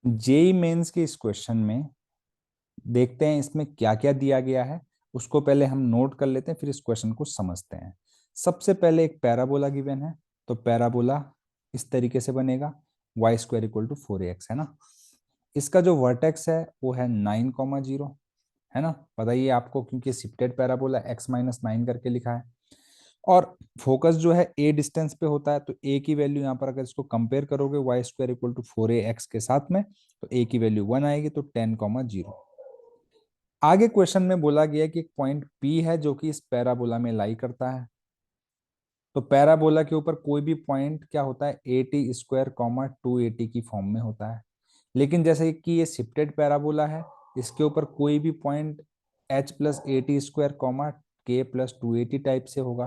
JEE mains के इस question में देखते हैं इसमें क्या क्या दिया गया है। उसको पहले हम नोट कर लेते हैं, फिर इस क्वेश्चन को समझते हैं। सबसे पहले एक पैराबोला गिवन है, तो पैराबोला इस तरीके से बनेगा, Y square equal to 4ax, है ना। इसका जो वर्टेक्स है वो है 9,0, है ना, पता ही है आपको क्योंकि शिफ्टेड पैराबोला x-9 करके लिखा है। और फोकस जो है ए डिस्टेंस पे होता है, तो ए की वैल्यू यहाँ पर अगर इसको कंपेयर करोगे Y square equal to 4ax के साथ में, तो ए की वैल्यू 1 आएगी, तो 10,0। आगे क्वेश्चन में बोला गया कि एक पॉइंट पी है जो कि इस पैराबोला में लाई करता है। तो पैराबोला के ऊपर कोई भी पॉइंट क्या होता है, a t² 2at की फॉर्म में होता है। लेकिन जैसे कि ये शिफ्टेड पैराबोला है, इसके ऊपर कोई भी पॉइंट h+at² k+2at टाइप से होगा।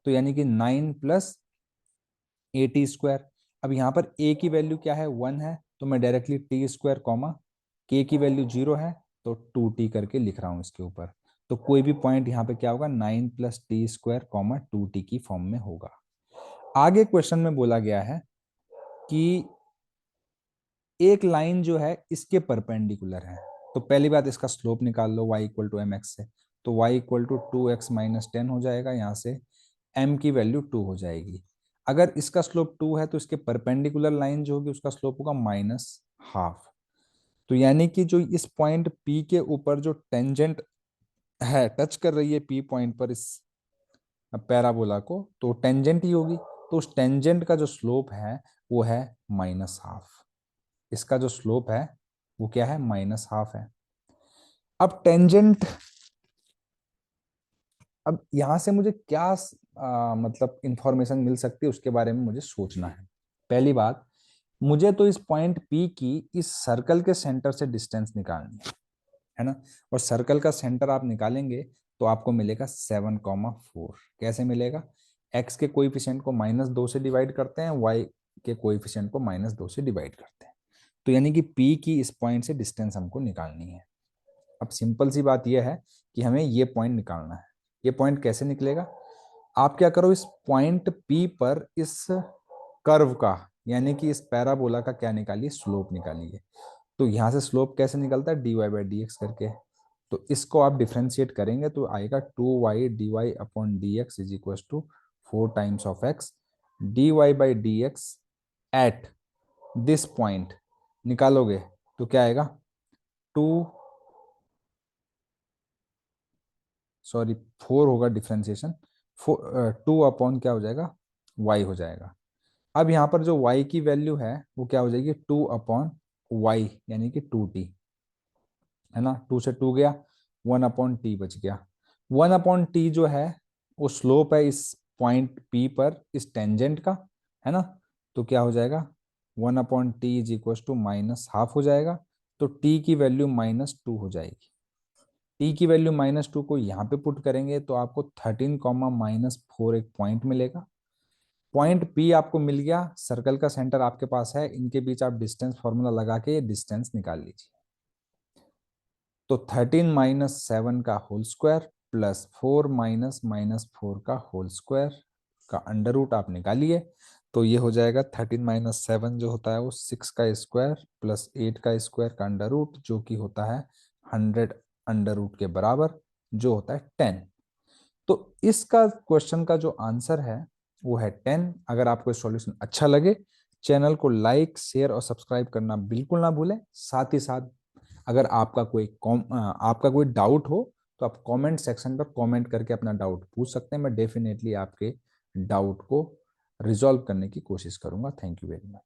तो यानी कि 9+at²। अब यहाँ पर a की वैल्यू क्या है, 1 है, तो मैं डायरेक्टली t² k की वैल्यू 0 है, तो 2t करके लिख रहा हूँ इसके ऊपर। तो कोई भी पॉइंट यहाँ पे क्या होगा, 9+t² 2t की फॉर्म में होगा। आगे क्वेश्चन में बोला गया है कि एक लाइन जो है इसके परपेंडिकुलर है। तो पहली बात, इसका स्लोप निकाल लो y equal to m x से, तो y इक्वल टू 2x-10 हो जाएगा। यहाँ से m की वैल्यू 2 हो जाएगी। अगर इसका स्लोप 2 है तो इसके परपेंडिकुलर लाइन जो होगी उसका स्लोप होगा -12। तो यानी कि जो इस पॉइंट P के ऊपर जो टेंजेंट है, टच कर रही है P पॉइंट पर इस पैराबोला को, तो टेंजेंट ही होगी। तो उस टेंजेंट का जो स्लोप है वो है -12। इसका जो स्लोप है वो क्या है, -12 है। अब टेंजेंट, अब यहां से मुझे क्या मतलब इंफॉर्मेशन मिल सकती है उसके बारे में मुझे सोचना है। पहली बात, मुझे तो इस पॉइंट P की इस सर्कल के सेंटर से डिस्टेंस निकालनी है ना। और सर्कल का सेंटर आप निकालेंगे तो आपको मिलेगा 7,4। कैसे मिलेगा, x के कोएफिशिएंट को -2 से डिवाइड करते हैं, y के कोएफिशिएंट को -2 से डिवाइड करते हैं। तो यानी कि P की इस पॉइंट से डिस्टेंस हमको निकालनी है। अब सिंपल सी बात यह है कि हमें ये पॉइंट निकालना है। ये पॉइंट कैसे निकलेगा, आप क्या करो, इस पॉइंट P पर इस कर्व का यानी कि इस पैराबोला का क्या निकालिए, स्लोप निकालिए। तो यहां से स्लोप कैसे निकलता है, dy/dx करके। तो इसको आप डिफ्रेंशिएट करेंगे तो आएगा 2y dy/dx is equal to 4 times of x dy/dx at this point. निकालोगे तो क्या आएगा, 2, सॉरी 4 होगा डिफ्रेंशिएशन, 2 अपॉन क्या हो जाएगा, y हो जाएगा। अब यहाँ पर जो y की वैल्यू है वो क्या हो जाएगी, 2/y यानी कि 2t, है ना। 2 से 2 गया, 1/t बच गया। 1/t जो है वो स्लोप है इस पॉइंट P पर इस टेंजेंट का, है ना। तो क्या हो जाएगा, 1/t इज इक्वल टू -12 हो जाएगा। तो t की वैल्यू -2 हो जाएगी। t की वैल्यू -2 को यहाँ पे पुट करेंगे तो आपको 13, -4 एक पॉइंट मिलेगा। पॉइंट P आपको मिल गया, सर्कल का सेंटर आपके पास है, इनके बीच आप डिस्टेंस फॉर्मूला लगा के ये डिस्टेंस निकाल लीजिए। तो 13 - 7 का होल स्क्वायर प्लस 4 -4 का होल स्क्वायर का अंडर रूट आप निकालिए। तो ये हो जाएगा 13 - 7 जो होता है वो 6 का स्क्वायर प्लस 8 का स्क्वायर का अंडर रूट, जो कि होता है 100 अंडर रूट के बराबर, जो होता है 10। तो इसका क्वेश्चन का जो आंसर है वो है 10। अगर आपको सॉल्यूशन अच्छा लगे, चैनल को लाइक शेयर और सब्सक्राइब करना बिल्कुल ना भूलें। साथ ही साथ अगर आपका कोई डाउट हो तो आप कमेंट सेक्शन पर कमेंट करके अपना डाउट पूछ सकते हैं। मैं डेफिनेटली आपके डाउट को रिजॉल्व करने की कोशिश करूंगा। Thank you very much.